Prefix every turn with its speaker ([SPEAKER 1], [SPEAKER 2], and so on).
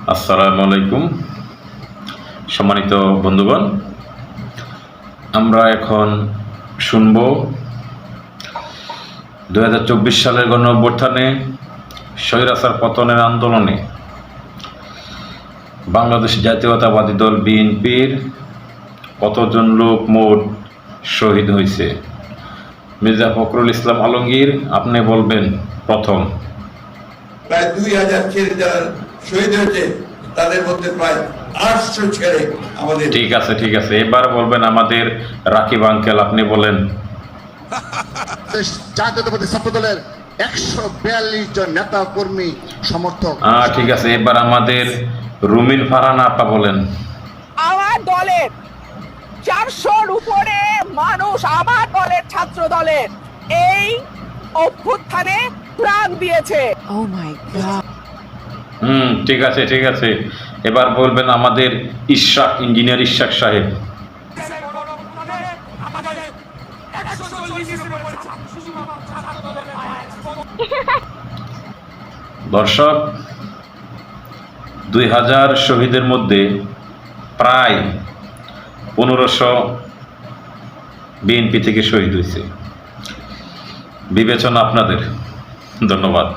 [SPEAKER 1] আসসালামু আলাইকুম সম্মানিত বন্ধুগণ, আমরা এখন শুনব 2024 সালের গণঅভ্যুত্থানে স্বৈরাচার পতনের আন্দোলনে বাংলাদেশ জাতীয়তাবাদী দল বিএনপির কতজন লোক মোট শহীদ হয়েছে। মির্জা ফখরুল ইসলাম আলমগীর, আপনি বলবেন প্রথম।
[SPEAKER 2] প্রায় 2000 ছেলে যারা শহীদ হয়েছে তাদের মধ্যে প্রায় 800 ছেলে আমাদের।
[SPEAKER 1] ঠিক আছে, এবার বলবেন আমাদের রাকিব আঙ্কেল, আপনি বলেন।
[SPEAKER 3] জাতীয়তাবাদী ছাত্র দলের 142 জন নেতা কর্মী সমর্থক।
[SPEAKER 1] ঠিক আছে, এবার আমাদের রুমিন ফারহানা আপা বলেন।
[SPEAKER 4] আমার দলের 400-র উপরে মানুষ আমার দলের ছাত্র দলের এই অভ্যুত্থানে প্রাণ দিয়েছে।
[SPEAKER 5] Oh my God!
[SPEAKER 1] ঠিক আছে, এবার বলবেন আমাদের ইশরাক, ইঞ্জিনিয়ার ইশরাক সাহেব। দর্শক, 2000 শহীদের মধ্যে প্রায় 1500 বিএনপি থেকে শহীদ হয়েছে। বিবেচনা আপনাদের। ধন্যবাদ।